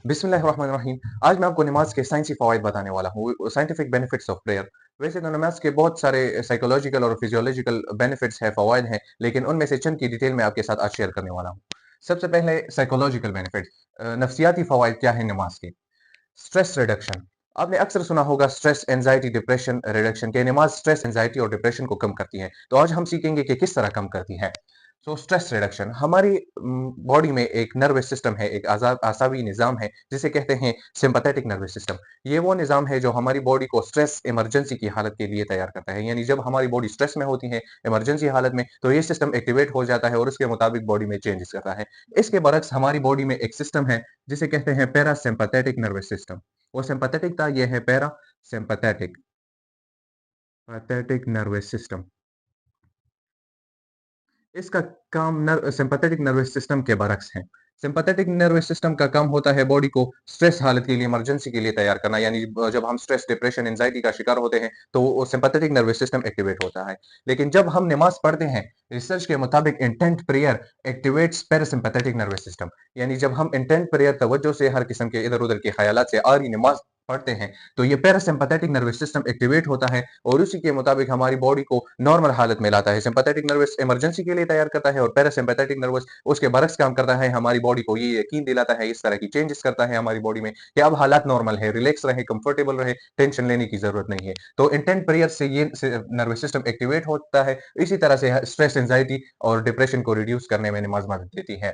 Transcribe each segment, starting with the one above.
बिस्मिल्लाहिर्रहमानिर्रहीम। आज मैं आपको नमाज के साइंसी फ़वाइद बताने वाला हूँ, साइंटिफिक बेनिफिट्स ऑफ प्रेयर। वैसे तो नमाज के बहुत सारे साइकोलॉजिकल और फिजियोलॉजिकल बेनिफिट्स हैं, फ़वाइद हैं, लेकिन उनमें से चंद की डिटेल मैं आपके साथ आज शेयर करने वाला हूँ। सबसे पहले साइकोलॉजिकल बेनिफिट्स, नफ्सियाती फ़वाइद क्या है नमाज के? Stress reduction. आपने अक्सर सुना होगा स्ट्रेस, एंजाइटी, डिप्रेशन रिडक्शन के नमाज स्ट्रेस, एंजाइटी और डिप्रेशन को कम करती है। तो आज हम सीखेंगे कि किस तरह कम करती है। सो स्ट्रेस रिडक्शन, हमारी बॉडी में एक नर्वस सिस्टम है, एक आसावी निज़ाम है जिसे कहते हैं सिंपैथेटिक नर्वस सिस्टम। ये वो निज़ाम है जो हमारी बॉडी को स्ट्रेस इमरजेंसी की हालत के लिए तैयार करता है। यानी जब हमारी बॉडी स्ट्रेस में होती है, इमरजेंसी हालत में, तो ये सिस्टम एक्टिवेट हो जाता है और उसके मुताबिक बॉडी में चेंजेस करता है। इसके बरक्स हमारी बॉडी में एक सिस्टम है जिसे कहते हैं पैरासिम्पैथेटिक नर्वस सिस्टम। वो सिंपैथेटिक था, ये है पैरासिम्पैथेटिक पैथेटिक नर्वस सिस्टम। इसका काम सिंपैथेटिक नर्वस सिस्टम के बरक्स है। सिंपैथेटिक नर्वस सिस्टम का काम होता है बॉडी को स्ट्रेस हालत के लिए, इमरजेंसी के लिए तैयार करना। यानी जब हम स्ट्रेस, डिप्रेशन, एंजाइटी का शिकार होते हैं, तो वो सिंपैथेटिक नर्वस सिस्टम एक्टिवेट होता है। लेकिन जब हम नमाज पढ़ते हैं, रिसर्च के मुताबिक intent prayer activates parasympathetic nervous system. यानी जब हम इंटेंट प्रेयर, तवज्जो से हर किस्म के इधर-उधर के ख्यालात से आ रही नमाज पढ़ते हैं, तो ये पैरासिम्पैथेटिक नर्वस सिस्टम एक्टिवेट होता है और उसी के मुताबिक हमारी बॉडी को नॉर्मल हालत में लाता है। सिंपैथेटिक नर्वस इमरजेंसी के लिए तैयार करता है और पैरासिम्पैथेटिक नर्वस उसके बरक्स काम करता है, हमारी बॉडी को ये यकीन दिलाता है, इस तरह की चेंजेस करता है हमारी बॉडी में कि अब हालात नॉर्मल है, रिलैक्स रहे, कंफर्टेबल रहे, टेंशन लेने की जरूरत नहीं है। तो इंटेंट प्रेयर से ये नर्वस सिस्टम एक्टिवेट होता है। इसी तरह से स्ट्रेस, एंजाइटी और डिप्रेशन को रिड्यूस करने में नमाज मदद देती है।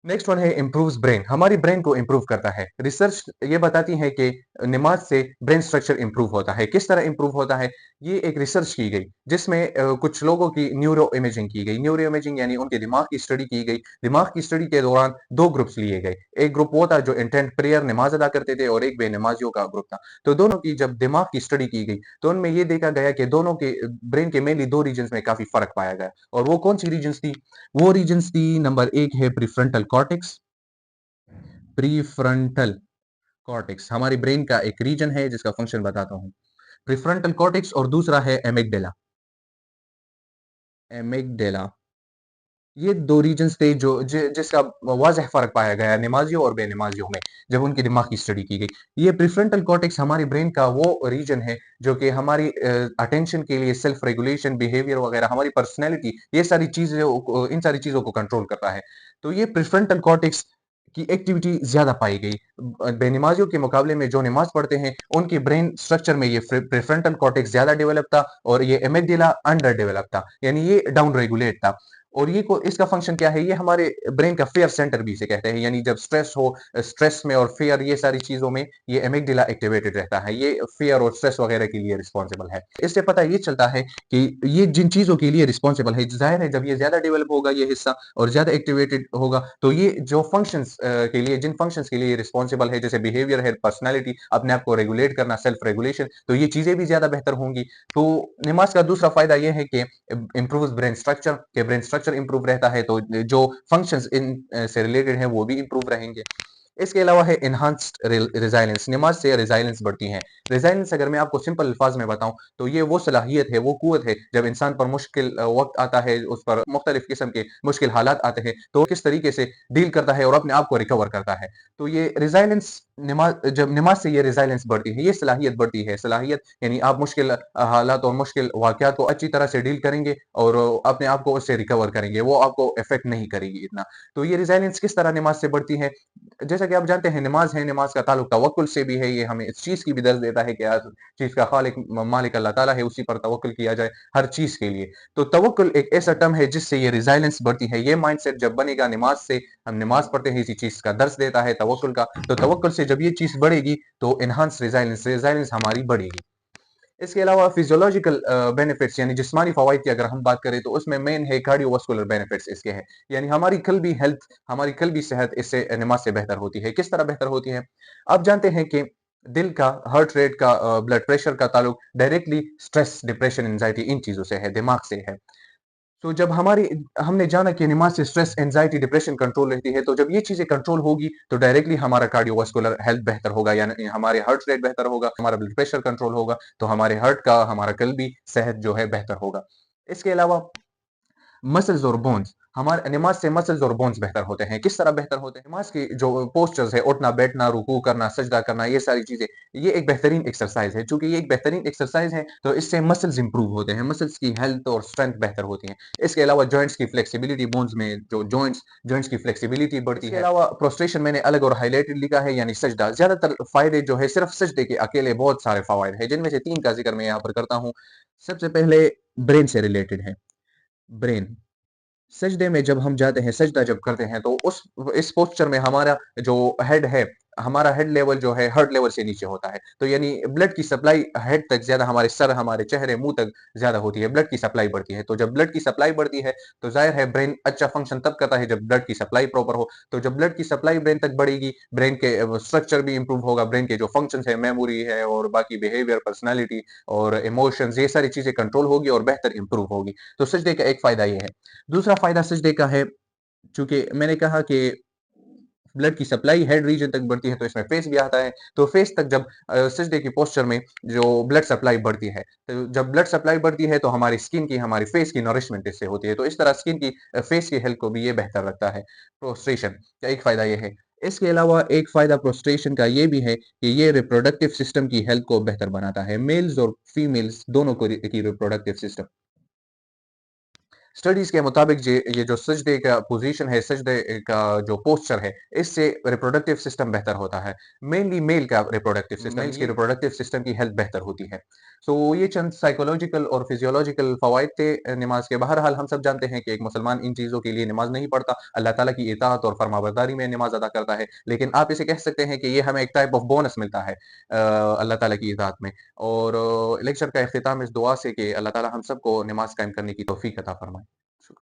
नेक्स्ट वन है इम्प्रूव्स ब्रेन, हमारी ब्रेन को इम्प्रूव करता है। रिसर्च ये बताती है कि नमाज से ब्रेन स्ट्रक्चर इम्प्रूव होता है। किस तरह इम्प्रूव होता है? ये एक रिसर्च की गई जिसमें कुछ लोगों की न्यूरो इमेजिंग की गई। न्यूरो इमेजिंग यानी उनके दिमाग की स्टडी की गई। दिमाग की स्टडी के दौरान दो ग्रुप्स लिए गए। एक ग्रुप वो था जो इंटेंट प्रेयर नमाज अदा करते थे और एक बेनमाजियों का ग्रुप था। तो दोनों की जब दिमाग की स्टडी की गई, तो उनमें ये देखा गया कि दोनों के ब्रेन के मेनली दो रीजन में काफी फर्क पाया गया। और वो कौन सी रीजन थी? वो रीजन थी, नंबर एक है प्रीफ्रंटल कॉर्टेक्स। प्रीफ्रंटल कॉर्टेक्स हमारी ब्रेन का एक रीजन है जिसका फंक्शन बताता हूं। प्रीफ्रंटल कॉर्टेक्स और दूसरा है एमिगडेला। एमिगडेला, ये दो रीजन्स थे जिसका वाज़ेह फ़र्क पाया गया नमाजियों और बेनमाजियों में, जब उनकी दिमाग की स्टडी की गई। ये प्रीफ्रंटल कॉर्टेक्स हमारी ब्रेन का वो रीजन है जो कि हमारी अटेंशन के लिए, सेल्फ रेगुलेशन, बिहेवियर वगैरह, हमारी पर्सनैलिटी, ये सारी चीज़ें इन सारी चीज़ों को कंट्रोल करता है। तो ये प्रीफ्रंटल कॉर्टेक्स की एक्टिविटी ज़्यादा पाई गई। बेनमाजियों के मुकाबले में जो नमाज़ पढ़ते हैं, उनकी ब्रेन स्ट्रक्चर में ये प्रीफ्रंटल कॉर्टेक्स ज़्यादा डेवलप था और ये एमिगडाला अंडर डेवलप था, यानी ये डाउन रेगुलेट था। और ये को इसका फंक्शन क्या है? ये हमारे ब्रेन का फेयर सेंटर भी इसे कहते हैं। यानी जब स्ट्रेस हो, स्ट्रेस में और फेयर, ये सारी चीजों में ये एमिगडाला एक्टिवेटेड रहता है। ये फेयर और स्ट्रेस वगैरह के लिए रिस्पॉन्सिबल है। इससे पता ये चलता है कि ये जिन चीजों के लिए रिस्पॉन्सिबल है, जाहिर है जब ये ज्यादा डेवलप होगा ये हिस्सा और ज्यादा एक्टिवेटेड होगा, तो ये जो फंक्शंस के लिए, जिन फंक्शंस के लिए रिस्पॉन्सिबल है, जैसे बिहेवियर है, पर्सनैलिटी, अपने आप को रेगुलेट करना, सेल्फ रेगुलेशन, तो ये चीजें भी ज्यादा बेहतर होंगी। तो नमाज का दूसरा फायदा ये है कि इम्प्रूव्स ब्रेन स्ट्रक्चर, के ब्रेन स्ट्रक्चर इम्प्रूव रहता है, तो जो फंक्शंस इन से रिलेटेड हैं वो भी इम्प्रूव रहेंगे। इसके अलावा है एनहांस्ड रेजिलियंस, नमाज से रेजिलियंस बढ़ती है। रेजिलियंस अगर मैं आपको सिंपल अल्फाज में बताऊं, तो ये वो सलाहियत है, वो कुवत है, जब इंसान पर मुश्किल वक्त आता है, उस पर मुख्तलिफ किस्म के मुश्किल हालात आते हैं, तो किस तरीके से डील करता है और अपने आप को रिकवर करता है। तो ये रेजिलियंस, नमाज, जब नमाज से ये रेजिलियंस बढ़ती है, ये सलाहियत बढ़ती है। सलाहियत यानी आप मुश्किल हालात और मुश्किल वाकयात को अच्छी तरह से डील करेंगे और अपने आप को उससे रिकवर करेंगे, वो आपको इफेक्ट नहीं करेगी इतना। तो ये रेजिलियंस किस तरह नमाज से बढ़ती है? जैसा कि आप जानते हैं नमाज है, नमाज का ताल्लुक तवक्कुल से भी है। ये हमें इस चीज की भी दर्ज देता है कि हर चीज का खालिक मालिक अल्लाह ताला है, उसी पर तवक्कुल किया जाए हर चीज के लिए। तो तवक्कुल एक ऐसा टर्म है जिससे ये रिजाइलेंस बढ़ती है। ये माइंडसेट जब बनेगा नमाज से, हम नमाज पढ़ते हैं, इसी चीज का दर्ज देता है तवक्कुल का, तो तवक्कुल से जब ये चीज बढ़ेगी तो एनहांस रिजाइलेंस, रिजाइलेंस हमारी बढ़ेगी। इसके अलावा फिजियोलॉजिकल बेनिफिट्स यानी जिस्मानी फवाइद की अगर हम बात करें, तो उसमें मेन है कार्डियोवास्कुलर बेनिफिट्स इसके हैं। यानी हमारी कल्बी हेल्थ, हमारी कल्बी सेहत इससे नमाज से बेहतर होती है। किस तरह बेहतर होती है? आप जानते हैं कि दिल का, हार्ट रेट का, ब्लड प्रेशर का ताल्लुक डायरेक्टली स्ट्रेस, डिप्रेशन, एंजाइटी इन चीजों से है, दिमाग से है। तो जब हमारी, हमने जाना कि नमाज से स्ट्रेस, एंजाइटी, डिप्रेशन कंट्रोल रहती है, तो जब ये चीजें कंट्रोल होगी तो डायरेक्टली हमारा कार्डियोवास्कुलर हेल्थ बेहतर होगा, यानी हमारे हार्ट रेट बेहतर होगा, हमारा ब्लड प्रेशर कंट्रोल होगा, तो हमारे हार्ट का, हमारा कल्बी सेहत जो है बेहतर होगा। इसके अलावा مسلز اور بونز، ہمارے نماز سے مسلز اور بونز بہتر ہوتے ہیں۔ کس طرح بہتر ہوتے ہیں؟ نماز کی جو پوسچرز ہے، اٹھنا بیٹھنا، رکوع کرنا، سجدہ کرنا، یہ ساری چیزیں، یہ ایک بہترین ایکسرسائز ہے۔ چونکہ یہ ایک بہترین ایکسرسائز ہے تو اس سے مسلز امپروو ہوتے ہیں، مسلز کی ہیلتھ اور اسٹرینتھ بہتر ہوتی ہیں۔ اس کے علاوہ جوائنٹس کی فلیکسیبلٹی، بونز میں جو جوائنٹس کی فلیکسیبلٹی بڑھتی ہے۔ اس کے علاوہ پروسٹریشن میں نے الگ اور ہائی لائٹڈ لکھا ہے، یعنی سجدہ۔ زیادہ تر فائدے جو ہے صرف سجدے کے اکیلے بہت سارے فوائد ہیں، جن میں سے 3 کا ذکر میں یہاں پر کرتا ہوں۔ سب سے پہلے برین سے ریلیٹڈ ہے۔ برین، سجدے میں جب ہم جاتے ہیں، سجدہ جب کرتے ہیں تو اس پوسچر میں ہمارا جو ہیڈ ہے، ہمارا ہیڈ لیول جو ہے ہارٹ لیول سے نیچے ہوتا ہے، تو یعنی بلڈ کی سپلائی ہیڈ تک زیادہ، ہمارے سر، ہمارے چہرے، منہ تک زیادہ ہوتی ہے، بلڈ کی سپلائی بڑھتی ہے۔ تو جب بلڈ کی سپلائی بڑھتی ہے تو ظاہر ہے برین اچھا فنکشن تب کرتا ہے جب بلڈ کی سپلائی پراپر ہو۔ تو جب بلڈ کی سپلائی برین تک بڑھے گی، برین کے اسٹرکچر بھی امپروو ہوگا، برین کے جو فنکشنز ہیں، میموری ہے اور باقی بیہیویئر، پرسنالٹی اور ایموشنز، یہ ساری چیزیں کنٹرول ہوگی اور بہتر امپروو ہوگی۔ تو سجدے کا ایک فائدہ یہ ہے۔ دوسرا فائدہ سجدے کا ہے، چونکہ میں نے کہا کہ بلڈ کی سپلائی ہیڈ ریجن تک بڑھتی ہے تو اس میں فیس بھی آتا ہے، تو فیس تک جب سجدے کی پوسچر میں جو بلڈ سپلائی بڑھتی ہے، تو جب بلڈ سپلائی بڑھتی ہے تو ہماری سکن کی، ہماری فیس کی نورشمنٹ اس سے ہوتی ہے، تو اس طرح سکن کی، فیس کی ہیلتھ کو بھی یہ بہتر رکھتا ہے۔ پروسٹریشن کا ایک فائدہ یہ ہے۔ اس کے علاوہ ایک فائدہ پروسٹریشن کا یہ بھی ہے کہ یہ ریپروڈکٹیو سسٹم کی ہیلتھ کو بہتر بناتا ہے، میلز اور فیمیلز دونوں کو کی ریپروڈکٹیو سسٹم۔ اسٹڈیز کے مطابق یہ جو سجدے کا پوزیشن ہے، سجدے کا جو پوسچر ہے، اس سے ریپروڈکٹیو سسٹم بہتر ہوتا ہے، مینلی میل کا ریپروڈکٹیو سسٹم، میلز کی ریپروڈکٹیو سسٹم کی ہیلتھ بہتر ہوتی ہے۔ سو یہ چند سائیکولوجیکل اور فزیولوجیکل فوائد تھے نماز کے۔ بہرحال ہم سب جانتے ہیں کہ ایک مسلمان ان چیزوں کے لیے نماز نہیں پڑھتا، اللہ تعالیٰ کی اطاعت اور فرمانبرداری میں نماز ادا کرتا ہے، لیکن آپ اسے کہہ سکتے ہیں کہ یہ ہمیں ایک ٹائپ آف بونس ملتا ہے اللہ تعالیٰ کی اطاعت میں۔ اور لیکچر کا اختتام اس دعا سے کہ اللہ تعالیٰ ہم سب کو نماز قائم کرنے کی توفیق عطا فرمائے۔